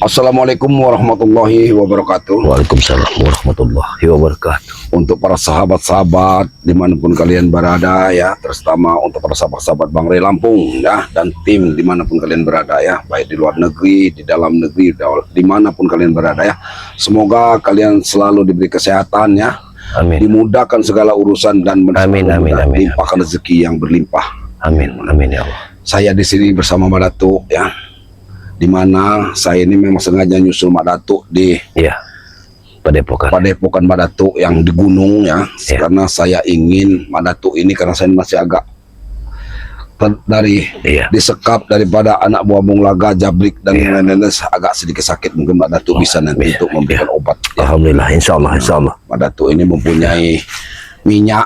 Assalamualaikum warahmatullahi wabarakatuh. Waalaikumsalam warahmatullahi wabarakatuh. Untuk para sahabat-sahabat dimanapun kalian berada ya, terutama untuk para sahabat-sahabat Bang Ray Lampung ya, dan tim dimanapun kalian berada ya, baik di luar negeri, di dalam negeri, dimanapun kalian berada ya. Semoga kalian selalu diberi kesehatan ya, Amin. dimudahkan segala urusan dan Amin, amin, amin. limpahkan rezeki yang berlimpah. Amin, amin ya Allah. Saya di sini bersama Mbak Datuk ya, dimana saya ini memang sengaja nyusul Mbak Datuk di Iya. Padepokan. Padepokan Mbak Datuk yang di gunung ya, Ya. karena saya ingin Mbak Datuk ini, karena saya masih agak Iya. disekap daripada anak buah Bung Laga, Jabrik dan Ya. lain-lain, agak sedikit sakit, mungkin Mbak Datuk bisa nanti ya, untuk memberikan obat ya. Alhamdulillah, insya Allah. Mbak Datuk ini mempunyai minyak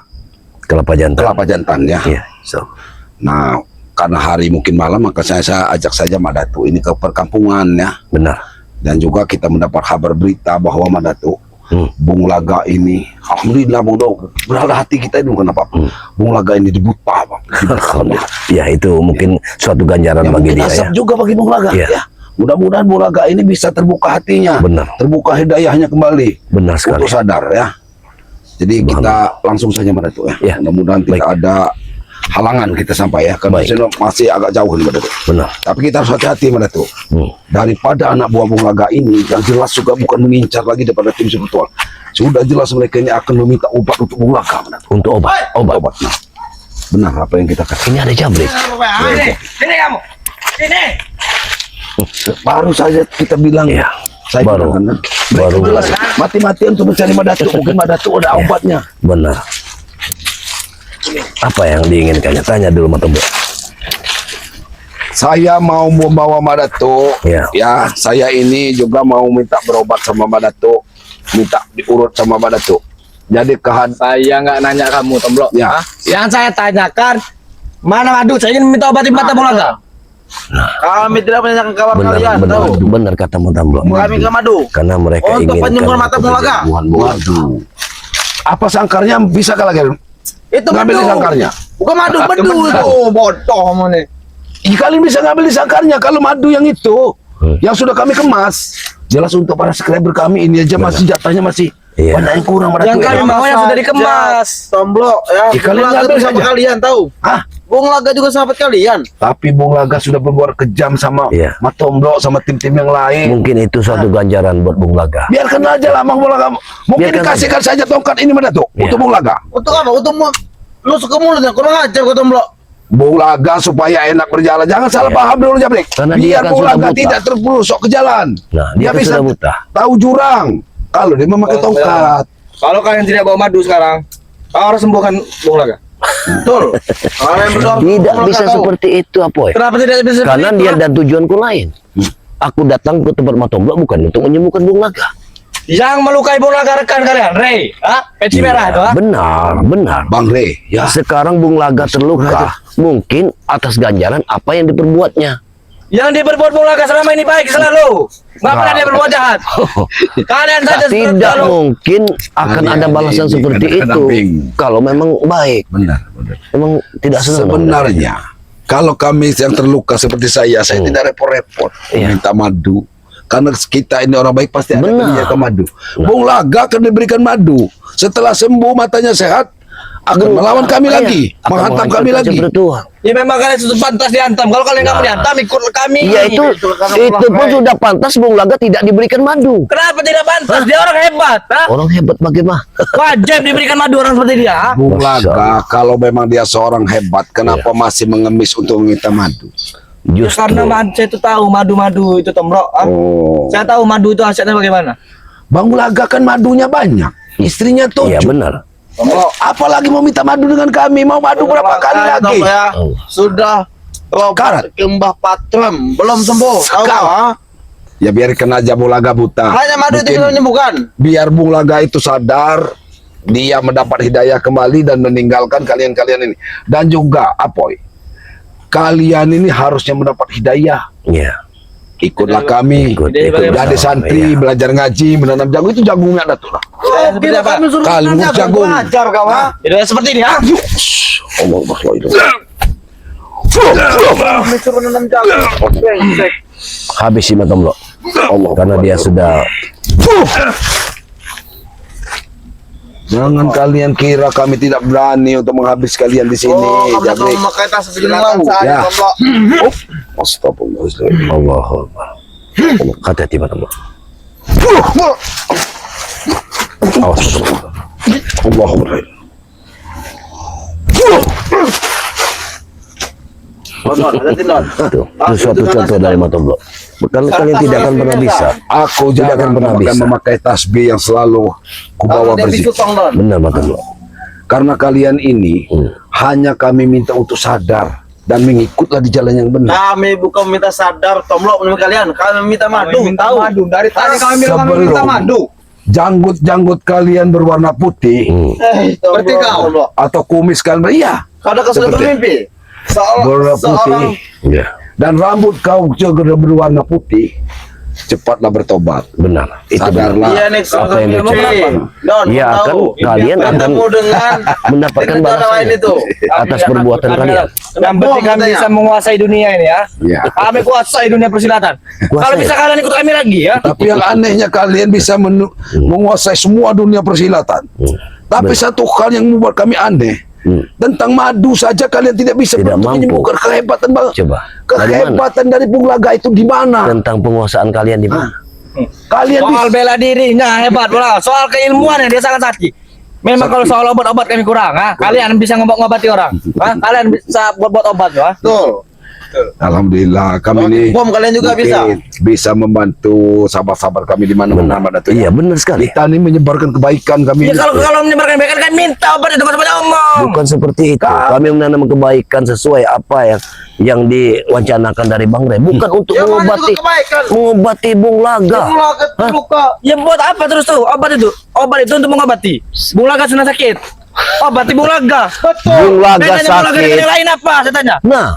Kelapa jantan. kelapa jantan ya. Iya, insya Allah. Nah, karena hari mungkin malam, maka saya ajak saja Mbak Datuk ini ke perkampungan ya. Benar. Dan juga kita mendapat kabar berita bahwa Mbak Datuk, Bung Laga ini, alhamdulillah Bung Dok, berada hati kita ini kenapa? Bung Laga ini dibuta, Bang. Ya, itu mungkin suatu ganjaran Ya, bagi mungkin dia asap ya. juga bagi Bung Laga Iya. ya. Mudah-mudahan Bung Laga ini bisa terbuka hatinya, Benar. terbuka hidayahnya kembali Benar sekali. untuk sadar ya. Jadi kita langsung saja Mbak Datuk ya. Ya. Mudah-mudahan tidak ada halangan kita sampai ya, karena Baik. sini masih agak jauh nih Mbak Datuk. Benar. Tapi kita harus hati-hati Mbak Datuk. Daripada anak buah Bung Laga ini yang jelas juga bukan mengincar lagi daripada tim spiritual. Sudah jelas mereka ini akan meminta obat untuk Bung Laga, Mbak Datuk. Untuk obat. Obat. Nah, benar apa yang kita katakan. Ini ada Jabrik. Sini kamu. Sini. Baru saja kita bilang Iya. saya Baru. bilang, kan, mereka Baru. jelas mati-matian untuk mencari Mbak Datuk. Mungkin Mbak Datuk ada obatnya. Benar. Apa yang diinginkannya? Tanya dulu Mas Tombo. Saya mau membawa Mbak Datuk. Iya. Ya, saya ini juga mau minta berobat sama Mbak Datuk. Minta diurut sama Mbak Datuk. Jadi Saya nggak nanya kamu, Tomblok. Ya. Hah? Yang saya tanyakan, mana madu? Saya ingin minta obat mata Bung Laga. Kami tidak menanyakan kabar Benar, kalian, benar, tahu? benar kata Mas Tombo. Kami ke madu. Karena mereka Untuk inginkan penyembuhan mata Bung Laga. kesembuhan. waduh. Apa sangkarnya bisa kalah lagi? Itu Ngambil madu. di sangkarnya. Bukan madu, madu itu. Bodoh mana? Kalian bisa ngambil di sangkarnya kalau madu yang itu yang sudah kami kemas. Jelas untuk para subscriber kami ini aja masih jatahnya masih Iya. banyak yang kurang Mbak Yang Datuk. kami mau yang sudah dikemas. Tomblok ya. Ya, kalian Bung Laga ngambil itu sahabat saja. kalian, tahu? Hah? Bung Laga juga sahabat kalian. Tapi Bung Laga sudah berbuat kejam sama Iya. Mat Tomblok sama tim-tim yang lain. Mungkin itu suatu ganjaran buat Bung Laga. Biarkan aja lah Bung Laga. Mungkin Biarkan dikasihkan saja tongkat ini Mbak Datuk Iya. untuk Bung Laga. Untuk apa? Untuk lu suka mulutnya. Kurang ajar kau Tomblok. Bung Laga supaya enak berjalan. Jangan salah Iya. paham dulu Jabrik. Karena dia Biar kan Bung sudah Laga buta. tidak terperosok ke jalan. Nah, dia kan bisa sudah buta. tahu jurang kalau dia memakai Oh, tongkat. Kalau kalian tidak bawa madu sekarang, kau harus sembuhkan Bung Laga. Betul. Kalian berdua Tidak Bung Laga bisa tahu. seperti itu, Apoy. Kenapa tidak bisa seperti Karena itu, dia ha? dan tujuanku lain. Aku datang ke tempat Mas Tombo bukan untuk menyembuhkan Bung Laga. Yang melukai Bung Laga rekan kalian, Ray, peci merah itu, ha? Benar, benar. Bang Rey, ya. Sekarang Bung Laga terluka. Mungkin atas ganjaran apa yang diperbuatnya. Yang dia berbuat Bung Laga selama ini baik selalu. Nggak pernah dia berbuat jahat. Kalian saja Tidak selalu. mungkin akan Ini- ada balasan ini seperti kena itu ping. kalau memang baik. Benar. Memang tidak senang. Sebenarnya kalau kami yang terluka seperti saya tidak repot-repot Iya. minta madu. Karena kita ini orang baik pasti ada Benar. menyediakan madu. Bung Laga akan diberikan madu. Setelah sembuh matanya sehat akan melawan kami Iya, lagi, akan menghantam kami menghancurkan lagi. spiritual. Ya memang kalian sudah pantas dihantam. Kalau kalian nggak mau dihantam, ikut kami. Iya itu pun sudah pantas Bung Laga tidak diberikan madu. Kenapa tidak pantas? Dia orang hebat, ha? Orang hebat bagaimana? Wajib diberikan madu orang seperti dia, ha? Bung Masya Laga kalau memang dia seorang hebat, kenapa masih mengemis untuk meminta madu? Ya, Justru karena saya itu tahu madu-madu itu Tomblok, ha? Oh, Saya tahu madu itu hasilnya bagaimana. Bang Laga kan madunya banyak, istrinya iya 7. benar. Tomblok. Apalagi mau minta madu dengan kami, mau madu berapa kali lagi? Ya. Allah. Sudah Karat. Kembah patrem belum sembuh. Tahu Sekal. nggak, ha? Ya biarkan aja Bung Laga buta. Hanya madu itu Mungkin bisa menyembuhkan. biar Bung Laga itu sadar, dia mendapat hidayah kembali dan meninggalkan kalian-kalian ini. Dan juga Apoy, kalian ini harusnya mendapat hidayah. Iya. Ikutlah kami, Ikut, jadi santri, Iya. belajar ngaji, menanam jagung. Itu jagungnya ada tuh lah. Seperti apa? Kalmus jagung. Ajar kau, ha? Itu seperti ini, ha? Allah Akbar. Kami suruh menanam jagung. Brengsek. Habis si Mas Tombo. Allah. Karena dia sudah Jangan kalian kira kami tidak berani untuk menghabis kalian di sini. Oh, kamu Jabrik. sudah memakai tas silakan saja, Ya. Tombok. Astagfirullahaladzim. Allahu Akbar. Hati-hati Mata Blok. Awas. Allahumma. Don, hati-hati, Don. Itu suatu contoh dari Mata Blok. Kalau kalian tidak akan pernah bisa. Aku Tidak jangan akan pernah bisa. memakai tasbih yang selalu kubawa Dia bersih. bisu tong, Don. Benar Mata Blok. Karena kalian ini hanya kami minta untuk sadar dan mengikutlah di jalan yang benar. Kami bukan minta sadar Tomlok menemui kalian. Kami minta madu. Tahu? Madu dari tadi kami bilang kami Sebelum minta madu. janggut-janggut kalian berwarna putih Berarti kau. Tomlok. atau kumis kalian, iya, Kau ada kesulitan Seperti- bermimpi. berwarna Seorang putih Ya, dan rambut kau juga berwarna putih, cepatlah bertobat. benar. Itu benar. Sadarlah. Iya nih, Apa yang ilmu dicari? berapa? Don, Iya, tahu. akan kalian akan bertemu dengan mendapatkan dengan orang lain balasan itu. atas perbuatan kalian. Yang penting kami bisa menguasai dunia ini ya. Ya. Kami kuasai dunia persilatan. Kalau bisa kalian ikut kami lagi ya. Tapi yang anehnya kalian bisa menguasai semua dunia persilatan. Tapi satu hal yang membuat kami aneh, tentang madu saja kalian tidak bisa Tidak untuk mampu. menyembuhkan kehebatan bang. Coba, Kehebatan dari Punglaga itu di mana? Tentang penguasaan kalian di mana? Kalian Soal bisa bela dirinya hebat bola. Soal keilmuannya dia sangat sakti. Memang kalau soal obat-obat kami kurang, ha? Kalian bisa ngobati orang, ha? Kalian bisa buat obat, ha? Betul. Alhamdulillah kami ini Bom kalian juga bisa. mungkin bisa membantu sahabat-sahabat kami di mana-mana Datuk. Iya, benar sekali. Kita ini menyebarkan kebaikan kami. Ya kalau menyebarkan kebaikan kami minta obat itu banyak omong. Bukan seperti itu. Kami menanam kebaikan sesuai apa yang diwacanakan dari Bang Rey. Bukan untuk Ya, mana mengobati juga kebaikan. Bung Laga. Punglaga terluka. Ya buat apa terus tuh obat itu? Obat itu untuk mengobati. Bung Laga sudah sakit. Obati Bung Laga. Bung Laga Bedanya Bung Laga sakit. dengan yang lain apa? Saya tanya. Nah,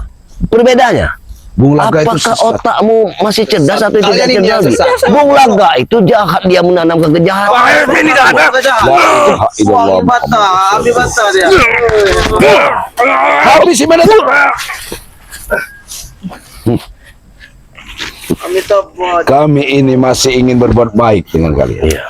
perbedaannya. Bung Laga itu Apakah sesat. otakmu masih cerdas atau tidak Kalian ini cerdas yang lagi? sesat. Bung Laga itu jahat, dia menanamkan kejahatan. Ini dah ada. ilaha Suami bata, abdi bata dia. Habis di mana tuh? Kami tobat. Kami ini masih ingin berbuat baik dengan kalian. Iya.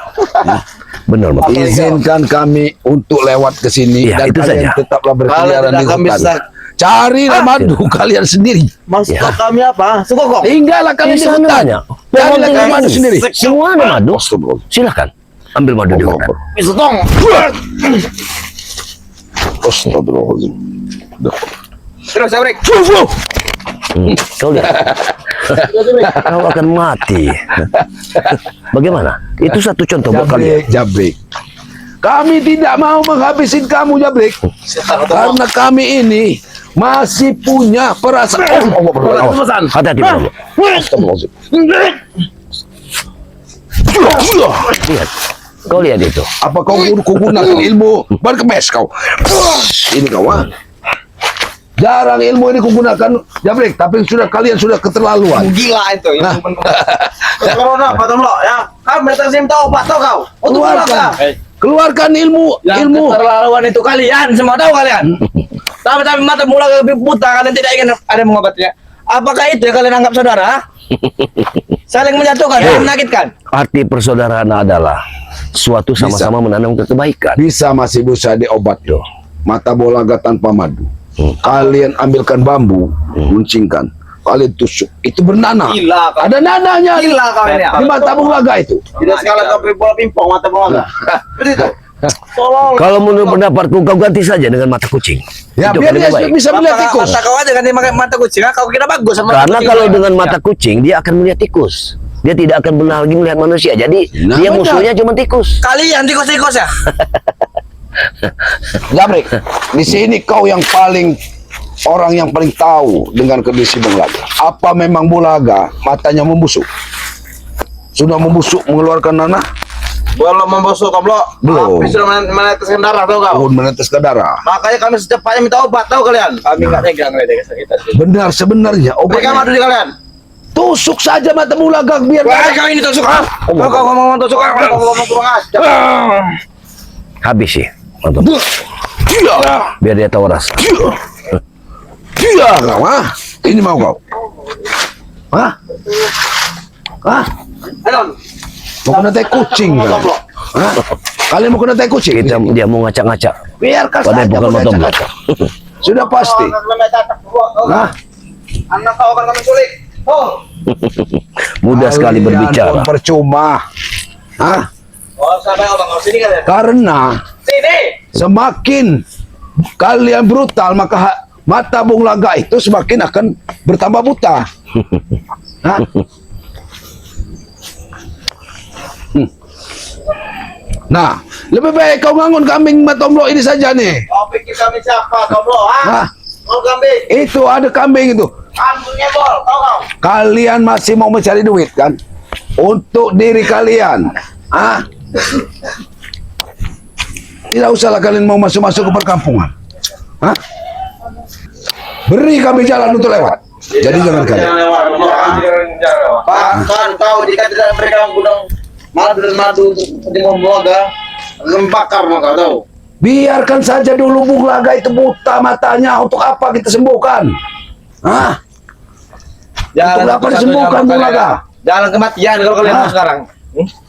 Benar, Mas. Izinkan kami untuk lewat ke sini Iya, dan itu kalian saja. tetaplah Kalau berkeliaran tidak di kami hutan. bisa- Carilah madu kalian sendiri. Maksud Ya. kami apa? Sukokong. Tinggallah kalian di Di sana hutan. banyak. Carilah Pohon kalian madu tinggi. sendiri. Semua ada madu. Astagfirullah. Silakan. Ambil madu di hutan. Sukong. Astagfirullahaladzim. Terus saya break. Kau lihat. Kau akan mati. Bagaimana? Itu satu contoh buat kalian. Jabrik, Jabrik. Kami tidak mau menghabisin kamu, Jabrik. Karena kami ini masih punya perasaan. Awas. Hati-hati, Bang. Astagfirullahaladzim. Lihat. Kau lihat itu. Apa kau gunakan ilmu berkemes kau? Ini kau, ah. Jarang ilmu ini kugunakan, Jabrik, tapi kalian sudah keterlaluan. Gila itu. Corona, Pak Tomlo, ya. Kami datang sini tahu obat tahu kau. Untuk Keluarkan, Punglaga. keluarkan ilmu. Keterlaluan itu kalian semua tahu kalian. Tapi mata Bung Laga lebih buta, kalian tidak ingin ada yang mengobatinya. Apakah itu yang kalian anggap saudara? Saling menjatuhkan, saling menakitkan. Arti persaudaraan adalah suatu sama-sama menanam kebaikan. Bisa masih bisa diobat doh. Mata bolaga tanpa madu. Kalian ambilkan bambu, runcingkan. Kalian tusuk. Itu bernanah. Gila kau. Ada nanahnya. Gila kau ini. Di mata bolaga itu. Tidak sekali kau beri bola pimpong mata Punglaga. Begitu. Tolong. Kalau menurut pendapatku, kau ganti saja dengan mata kucing. Ya Itu biar paling dia baik. bisa melihat tikus. Mata kau aja kan dia pakai mata kucing, kau kira bagus sama Karena kucing. kalau dengan mata kucing, dia akan melihat tikus. Dia tidak akan benar lagi melihat manusia. Jadi Nah, dia benar. musuhnya cuma tikus. kalian tikus-tikus ya. Jabrik, di sini kau yang paling orang yang paling tahu dengan kondisi Bulaga. Apa memang Bulaga matanya membusuk? Sudah membusuk mengeluarkan nanah? Belum membusuk Tomlo. Belum. Api sudah meneteskan darah tahu kau. Tahun menetes ke darah. Makanya kami secepatnya minta obat tahu kalian. Kami nggak tegang dengan kesakitan. Benar sebenarnya Berikan madu obatnya. di kalian. Tusuk saja mata Bulaga biar Wah, kau ini tusuk ah. Kau ngomong tusuk kau ngomong kurang ajar. Habis sih. Mantap. Iya, Biar dia tahu rasa. iya kau, ah. Ini mau kau. Hah? Hah? Anon. Mau kena tai kucing kan? Hah? Kalian mau kena tai kucing? Dia mau ngacak-ngacak. Biarkan Padahal saja bukan mau motor ngacak-ngacak. Sudah pasti. Nah, Anak kau akan kami sulit. Oh. Mudah sekali kalian berbicara. pun percuma. Hah? Oh, sampai abang kau sini kalian. Karena Sini. semakin kalian brutal maka mata Bung Laga itu semakin akan bertambah buta. Hah? Nah, lebih baik kau ngangun kambing Matomlo ini saja nih. Kau pikir kami siapa, Tomlo? Hah? Kau kambing. Itu ada kambing itu. Kambingnya bol, kau. Kalian masih mau mencari duit kan? Untuk diri kalian. Ah? Tidak usahlah kalian mau masuk-masuk ke perkampungan. Hah? Beri kami jalan untuk lewat. Jadi jangan kalian. Pak, kan tahu jika tidak mereka gudang madu dan madu di Momoga membakar maka tahu. Biarkan saja dulu Bung Laga itu buta matanya. Untuk apa kita sembuhkan? Hah? Untuk apa disembuhkan Bung Laga? Jalan kematian kalau kalian mau sekarang.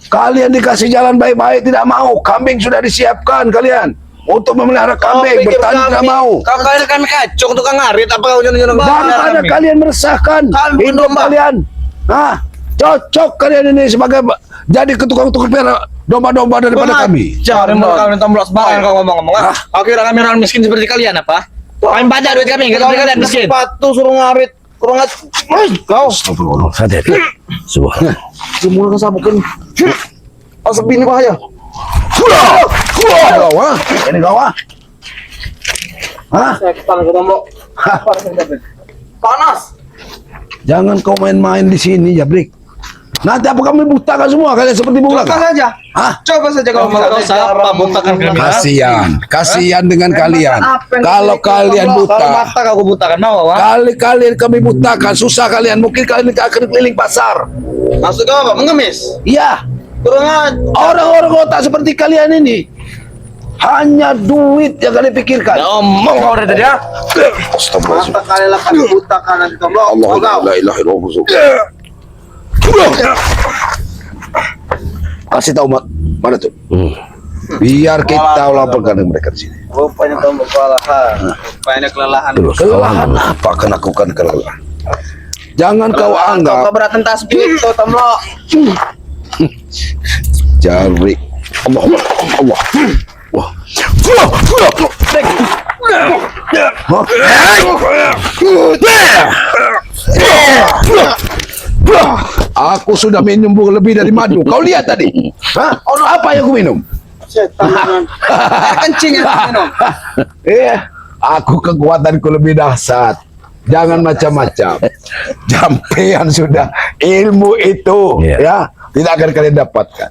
Kalian dikasih jalan baik-baik tidak mau. Kambing sudah disiapkan kalian untuk memelihara kambing. Bertani tidak mau. Kalau kami kacung tukang ngarit apa kau nyuruh Daripada kalian meresahkan Kambing hidup domba. kalian. Hah? Cocok kalian ini sebagai jadi tukang pelihara domba-domba daripada kami. Jangan kami tomblos banget kau ngomong-ngomong. Kau kira kami orang miskin seperti kalian apa? Kami banyak duit kami, seperti kalian miskin. Sepatu suruh ngarit, kurang kau. Hati-hati. Subhanallah. Semua kesabukan. Asap ini bahaya. Kau ah? Ini kau ah? Hah? Setan kau tombol. Panas. Jangan kau main-main di sini, Jabrik. Nanti apa kami butakan semua kalian seperti Bung Coba Laga? saja. Hah? Coba saja kau siapa butakan kami. Kasihan dengan kalian. Kalau kalian Kalau buta, mata kau butakan mau apa? kali-kalian kami butakan, susah kalian. Mungkin kalian akan keliling pasar. Maksud kau apa? Mengemis. Iya, Kurang orang-orang kota seperti kalian ini hanya duit yang kalian pikirkan. omong kau dari tadi ya. Astagfirullahaladzim. Mata kalian akan butakan nanti tombol. Allah, la ilaha illallah. Kasih tahu mana tuh? Biar kita laporkan mereka di sini. Rupanya tombol kelelahan. Rupanya kelelahan. Kelelahan apa akan lakukan kelelahan? Jangan kau anggap keberatan tasbih kau tombol. jari Allah. Wah. Aku sudah minum lebih dari madu. Kau lihat tadi? Hah? Apa yang aku minum? Setan. Kencing yang minum. Iya, aku kekuatanku lebih dahsyat. Jangan macam-macam. Jampean sudah ilmu itu, Iya. ya tidak akan kalian dapatkan.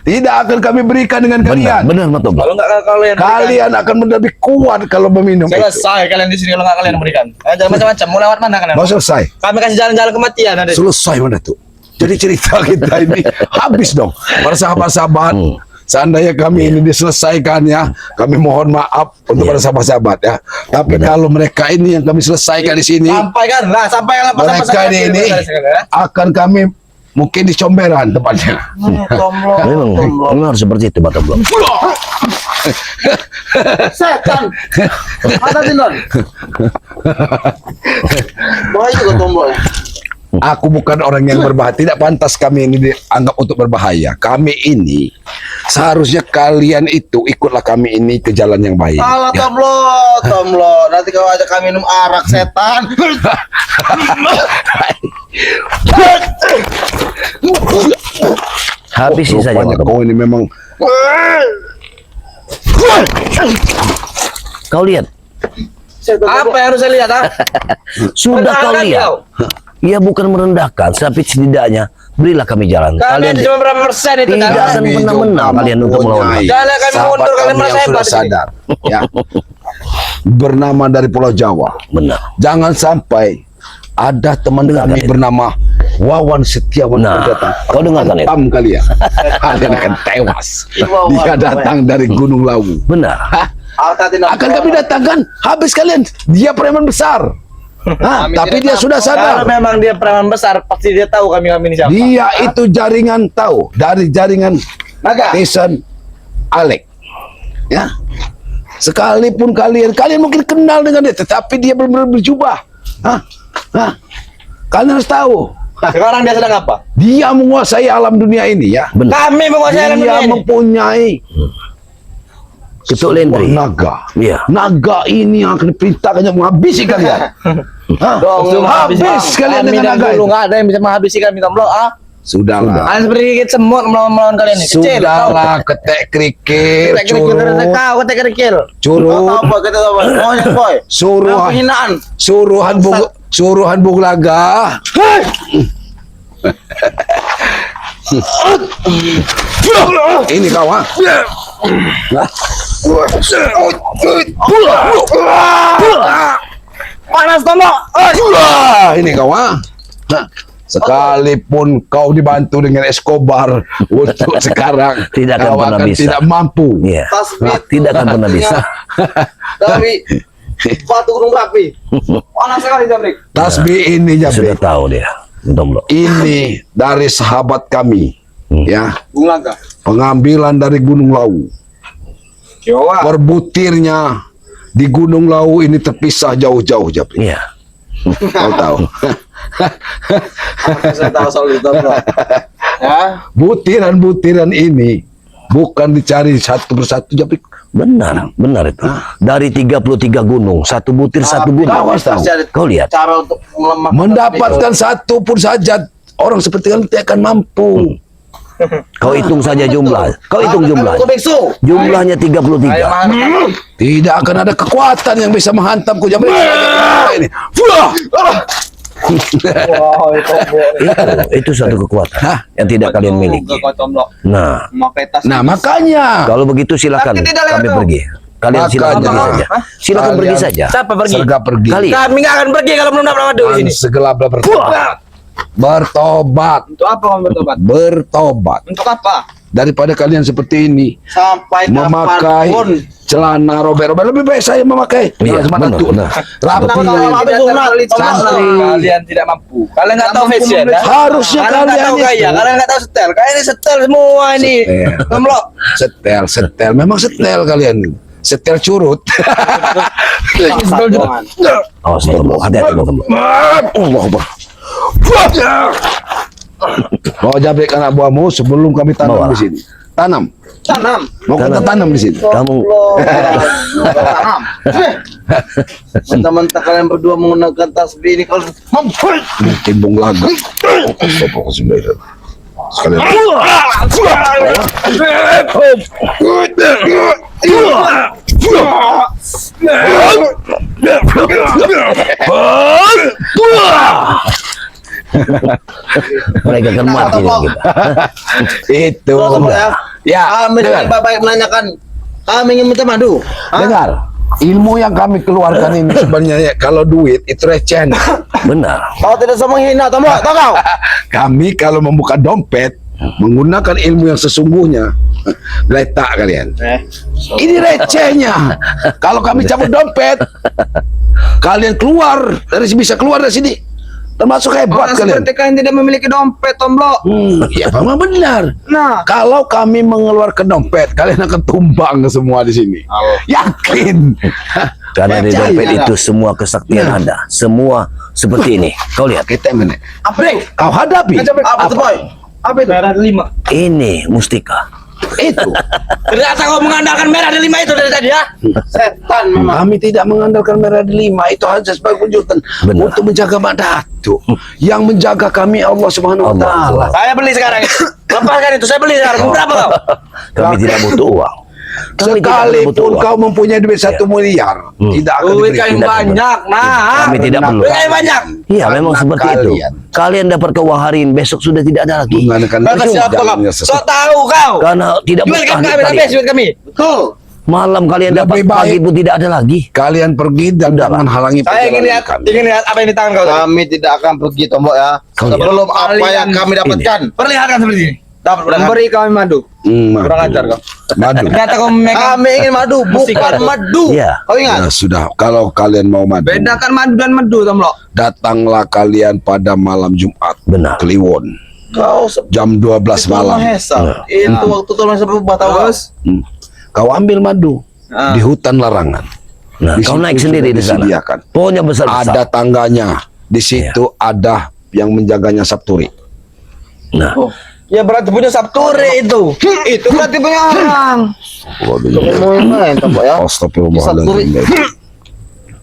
Tidak akan kami berikan dengan Benar, kalian. benar Matomlo. Kalau enggak kalian Kalian akan lebih kuat kalau meminum itu. selesai kalian di sini kalau enggak kalian berikan. Jangan macam-macam. Mau lewat mana kalian? Mau selesai. Kami kasih jalan-jalan kematian ada. Selesai mana tuh? Jadi cerita kita ini habis dong. Para sahabat-sahabat, seandainya kami ini diselesaikan ya, kami mohon maaf untuk para sahabat-sahabat ya. Tapi kalau mereka ini yang kami selesaikan di sini, Sampaikanlah, sampaikanlah mereka ini akan kami mungkin di Comberan tepatnya. Memang harus seperti itu Matomlo. Setan. Ada di non. Bahaya juga tombol. Aku bukan orang yang berbahaya. Tidak pantas kami ini dianggap untuk berbahaya. Kami ini seharusnya kalian itu ikutlah kami ini ke jalan yang baik. Alah Ya. tomlo. Nanti kau ajak kami minum arak setan. Habisi saja Rupanya Matomlo. kau ini memang Kau lihat. Apa yang harus saya lihat? Ah? Sudah kau Merendahkan lihat. kau. Ia bukan merendahkan, tapi setidaknya berilah kami jalan. Kalian cuma berapa persen itu? Tidak kan? akan pernah menang kalian untuk melawan kami. Jangan kami sahabat mundur, kalian kami merasa yang sudah hebat di sini. sadar. Ya. Bernama dari Pulau Jawa. Benar. Jangan sampai ada teman kami itu. bernama Wawan Setiawan Nah, datang. kau dengarkan itu. Pam kalian. Kalian akan tewas. Dia datang dari Gunung Lawu. Benar. Hah? Akan kami datangkan. Habis kalian. Dia preman besar. Kami Tapi tidak dia tahu. sudah Kalau sadar. memang dia perawan besar, pasti dia tahu kami ini siapa. Dia itu jaringan tahu dari jaringan Naga. Tyson Alec. Ya. Sekalipun kalian mungkin kenal dengan dia, tetapi dia benar-benar berjubah. Kalian harus tahu. Sekarang dia sedang apa? Dia menguasai alam dunia ini ya. Benar. Kami menguasai alam Dia dunia ini. mempunyai Ketuk sebuah Lendri. naga. Iya. Naga ini yang akan diperintahkannya menghabisi kalian. Habis kalian kami dengan dan naga dulu itu. nggak ada yang bisa menghabisi kami, Tomlo. Sudahlah. Kalian seperti gigit semut melawan kalian ini. Kecil. Sudahlah, ketek kerikil, Ketek kerikil curut, kau, ketek kerikil. curut, Apa kita tahu? Oh, ya, boy. suruhan, Penghinaan. suruhan buglaga. Ini kau ha? Panas, Tomlo. Ini kau ha? Nah, sekalipun kau dibantu dengan Escobar untuk sekarang Tidak akan kau pernah akan bisa. tidak mampu. Iya. Tasbih. Tidak akan pernah bisa. Tapi batu gunung berapi. Panas sekali Jabrik. Tasbih ini Sudah Jabrik. tahu dia. Tomlo. Ini dari sahabat kami, ya, Bung Laga. pengambilan dari Gunung Lawu. Jawa. Berbutirnya di Gunung Lawu ini terpisah jauh-jauh, Jabrik. Iya. Kau tahu. Saya tahu soal itu, bro. Ya. Butiran-butiran ini bukan dicari satu persatu, Jabrik. Benar itu. Dari 33 gunung, satu butir satu gunung. kau harus tahu. Kau lihat. Cara untuk melemah. Mendapatkan satu pun saja orang seperti kalian tidak akan mampu. Kau hitung saja jumlah. Kau hitung jumlah. Aku biksu. Jumlahnya 33. Ayo, mahan. Tidak akan ada kekuatan yang bisa menghantamku, Jabrik. Ini. Fuh! Wow, Itu satu kekuatan Hah? yang tidak kalian miliki. Kau tomlok. Nah, Pakai tas. Nah, makanya kalau begitu silakan Tapi tidak lewat kami dong. pergi. Kalian silakan Makanya. pergi saja. Silakan pergi Kalian- saja. Siapa pergi? serga pergi. Kalian. Kami nggak akan pergi kalau belum dapat madu di sini. Segelap bertobat. Bertobat. Untuk apa kamu bertobat? Bertobat. Untuk apa? Daripada kalian seperti ini Sampai memakai kapanpun. celana robek-robek, lebih baik saya memakai Iya, celana benar, tuh benar. rapi. Tidak terpelit Santri. Kalian tidak mampu. Kalian nggak tahu Tidak mampu fashion. membeli- Harusnya Kalian nggak tahu kalian gaya. itu Kalian nggak tahu setel. Kalian ini setel semua ini. Setel. Tomlo. setel, memang setel kalian. Setel curut. Oh, Tomlo. Hati-hati Tomlo. Allah Akbar. Bawa Jabrik anak buahmu sebelum kami tanam Bawa. di sini. Tanam. Tanam. Mau kita tanam di sini. Kamu Tanam. Mentah-mentah kalian berdua menggunakan tasbih ini kalau mampus. Timbung lagu. Sekalian. mereka akan mati dengan kita. Itu. Ya, Kami dengar. bapak menanyakan. Kami ingin minta madu. Dengar. Ilmu yang kami keluarkan ini sebenarnya ya, kalau duit itu recehan. Benar. Kau tidak usah menghina, Tomlo. Tahu kau? Kami kalau membuka dompet menggunakan ilmu yang sesungguhnya, letak kalian. Ini recehnya. Kalau kami cabut dompet, kalian keluar bisa keluar dari sini. Termasuk hebat Orang kalian. seperti kalian tidak memiliki dompet, Tomlo. Ya memang benar. Nah, Kalau kami mengeluarkan dompet, kalian akan tumbang semua di sini. Yakin. Karena di Percaya dompet nggak? itu semua kesaktian Nah. Anda. Semua seperti ini. Kau lihat. Kita mana? apa itu? Kau hadapi. Apa itu, boy? Apa itu? Merah 5. Ini mustika. Itu. Ternyata kau mengandalkan merah ada 5 itu dari tadi ya? Setan memang. Kami tidak mengandalkan merah di 5. Itu hanya sebagai wujudkan Benar. untuk menjaga Mak Datu. Yang menjaga kami Allah Subhanahu wa Allah. taala. Saya beli sekarang itu. Lepaskan itu, saya beli sekarang. Berapa kau? Kami tidak butuh uang. Kami tidak butuh Sekalipun uang. kau mempunyai duit 1 miliar, tidak akan Duit diberikan. kalian tidak banyak. Nah, Kami tidak perlu. duit kalian banyak. Iya, memang Karena seperti itu. kalian Kalian dapat keuangan hari ini, besok sudah tidak ada lagi. menggunakan Kata siapa kau? jalannya So sesuatu. tahu kau. Karena tidak Jual bertahan kami, habis kalian. duit kami. Betul. Malam kalian Lebih dapat, baik. pagi pun tidak ada lagi. Kalian pergi dan jangan halangi Saya ingin lihat, kami. ingin lihat apa yang di tangan kau. tadi. Kami tidak akan pergi, Tomlo ya. Kau lihat. Sebelum apa yang kami dapatkan. Perlihatkan seperti ini. Dapat berapa? Memberi kami madu. Madu. Kurang ajar kau. Madu. Ternyata kau memegang. Kami ingin madu, bukan madu. Iya. Kau ingat? Ya sudah, kalau kalian mau madu, Bedakan madu dan madu, Tomlo. datanglah kalian pada malam Jumat. Benar. Kliwon. Kau Jam 12 malam. Mahesa. Itu waktu tuh Mahesa berubah tahu. Terus, Kau ambil madu Ah. di hutan larangan. Nah, Di kau situ naik sendiri sudah di sana. disediakan. Pohonnya besar-besar. Ada tangganya. Di situ ada yang menjaganya Sabturi. Nah, ya berarti punya Sabturi itu. Itu berarti punya orang. Mau main tombak ya. Astagfirullahaladzim.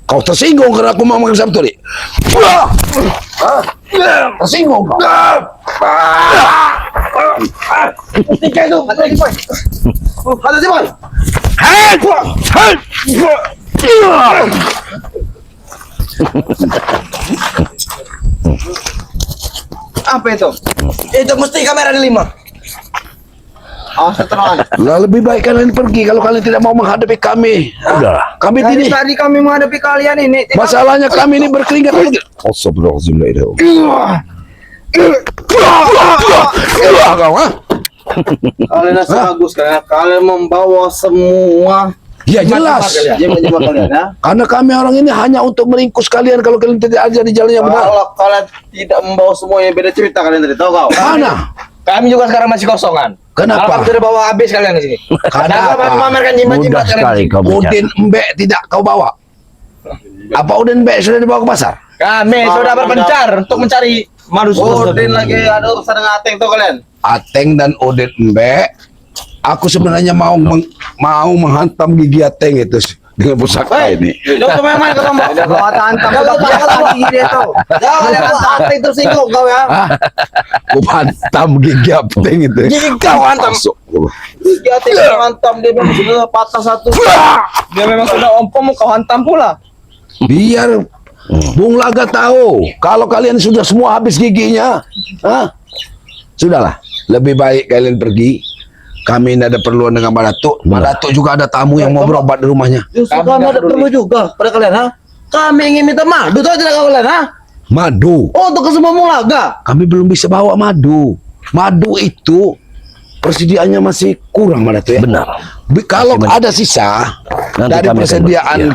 Kau tersinggung karena aku mau makan Sabturi. Tersinggung kau. Tiga itu. Ada sih boy. Apa itu? Itu mesti kamera di 5. Setelah Lah lebih baik kalian pergi kalau kalian tidak mau menghadapi kami. udah. Kami Dari ini tadi kami menghadapi kalian ini. masalahnya kami ini berkeringat. Astagfirullahaladzim. Kau ah? kalian nasa bagus karena kalian membawa semua Ya jelas. jimat-jimat kalian ya. Karena kami orang ini hanya untuk meringkus kalian kalau kalian tidak ada di jalan yang benar. Kalau kalian tidak membawa semuanya beda cerita kalian tadi tahu kau. Mana? Kami juga sekarang masih kosongan. Kenapa? Kalau kami sudah bawa habis kalian di sini. Kenapa? Kami memamerkan jimat-jimat Mudah kalian. sekali kau Udin bicara. Mbek tidak kau bawa. Apa Udin Mbek sudah dibawa ke pasar? Kami sudah berpencar untuk mencari madu Udin lagi ada urusan dengan Ateng tuh kalian. Ateng dan Udin Mbek, aku sebenarnya mau menghantam gigi Ateng itu dengan pusaka ini. Jangan main-main ke tombak. Kau hantam Jangan udah biasa lagi dia tuh. Jangan lihat Ateng tersinggung kau ya. Aku hantam gigi Ateng itu. Gigi kau hantam. Masuk. Gigi Ateng mantap dia memang sudah patah satu. Dia memang sudah ompong kau hantam pula. Biar Bung Laga tahu kalau kalian sudah semua habis giginya, sudahlah. Lebih baik kalian pergi. Kami tidak ada perluan dengan Mbak Datuk. Mbak Datuk juga ada tamu yang mau berobat di rumahnya. Justru kami ada perlu juga pada kalian ha. Kami ingin minta madu tahu tidak kalian ha? Madu. Oh untuk ke semua mulaga. Kami belum bisa bawa madu. Madu itu persediaannya masih kurang Mbak Datuk ya. Benar. Kalau Masih ada sisa Nanti dari kami akan persediaan iya.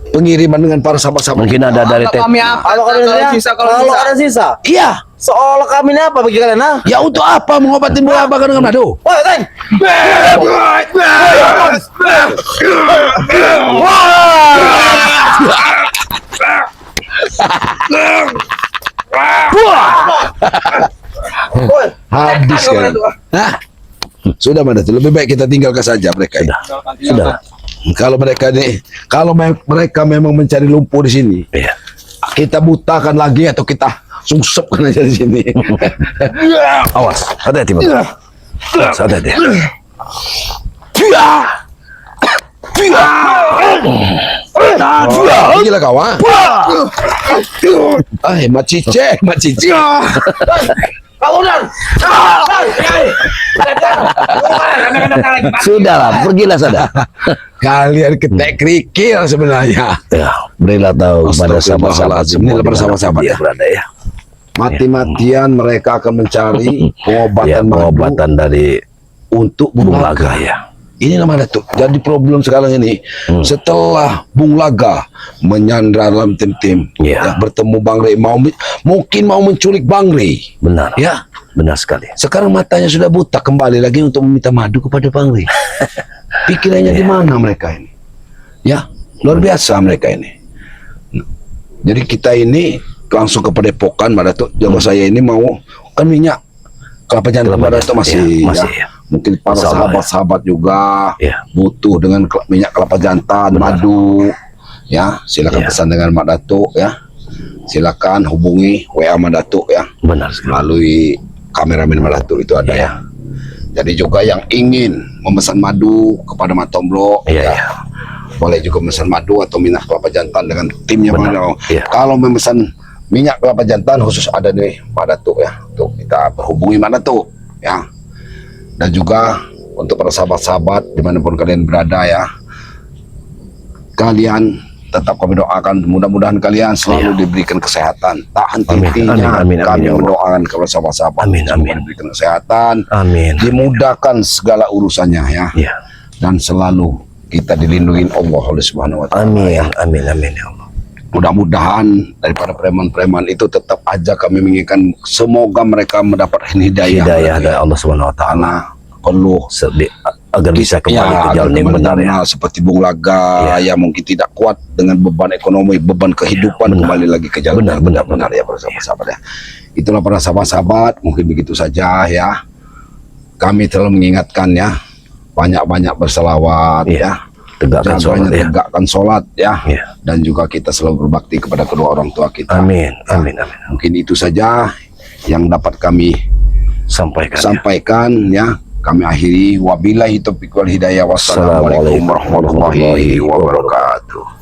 pengiriman dengan para sahabat-sahabat. Mungkin ada dari Kalau kami apa? Kalau kalian sisa, kalau ada sisa. Iya. Seolah kami ini apa bagi kalian ha? Ya untuk apa mengobatin bola bagan dengan madu? Woi Teng. Woi. Habis kan? Hah? Sudah Mbak Datuk, lebih baik kita tinggalkan saja mereka ini. Sudah. Kalau mereka ini, kalau mereka memang mencari lumpur di sini, Iya. kita butakan lagi atau kita sungsepkan aja di sini. Awas, hati-hati, Bang. Awas, hati-hati. Gila kau ah. Mak Cice. Kau udah. Sudahlah, pergilah saja. Kalian ketek kerikil sebenarnya. Ya, berilah tahu kepada sahabat-sahabat Astagfirullahaladzim. Ini semua lepas di mana sahabat-sahabat dia ya. berada ya. Mati-matian mereka akan mencari Ya, pengobatan madu pengobatan dari untuk Bung Bung Laga. Laga ya. Ini namanya tuh. Jadi problem sekarang ini setelah Bung Laga menyandra dalam tim-tim, Iya. ya, bertemu Bang Rey, mungkin mau menculik Bang Rey. Benar. Ya, Benar sekali. sekarang matanya sudah buta kembali lagi untuk meminta madu kepada Bang Rey. Pikirannya di mana mereka ini? Ya, luar biasa mereka ini. Jadi kita ini langsung ke Padepokan, Mbak Datuk. Jawa saya ini mau kan minyak kelapa jantan Mbak Datuk masih, ya, masih, ya. ya. Mungkin para Insya Allah, sahabat-sahabat juga Ya. butuh dengan minyak kelapa jantan, madu. Ya, silakan Ya. pesan dengan Mbak Datuk ya. Silakan hubungi WA Mbak Datuk ya. Benar sekali. Melalui kameramen Mbak Datuk itu ada ya. Jadi juga yang ingin memesan madu kepada Matomblo, Iya, ya, iya. boleh juga memesan madu atau minyak kelapa jantan dengan timnya Bang Benar, Datuk. iya. Kalau memesan minyak kelapa jantan khusus ada nih Mbak Datuk ya. Tuh kita berhubungi Mbak Datuk ya. Dan juga untuk para sahabat-sahabat dimanapun kalian berada ya, kalian tetap kami doakan mudah-mudahan kalian selalu diberikan kesehatan. Tak henti-hentinya Amin, amin, amin, kami ya Allah. mendoakan kepada sahabat-sahabat Amin, semoga amin. diberikan kesehatan, Amin. dimudahkan segala urusannya ya. Ya. Dan selalu kita dilindungi Allah oleh Subhanahu wa taala. Amin. Ya. Amin. Amin ya Allah. Mudah-mudahan daripada preman-preman itu tetap aja kami menginginkan semoga mereka mendapatkan hidayah. Hidayah dari Allah Subhanahu wa taala. Karena perlu Agar bisa kembali ke jalan yang benar ya. seperti Bung Laga yang mungkin tidak kuat dengan beban ekonomi, beban kehidupan, kembali lagi ke jalan yang benar ya para sahabat-sahabat ya. Itulah para sahabat-sahabat, mungkin begitu saja ya. Kami telah mengingatkan ya, banyak-banyak berselawat ya. Tegakkan sholat ya. Tegakkan sholat ya. Ya. Dan juga kita selalu berbakti kepada kedua orang tua kita. Amin. Amin. Amin. Mungkin itu saja yang dapat kami sampaikan ya. Kami akhiri wabillahi taufiq wal hidayah. Wassalamualaikum warahmatullahi wabarakatuh.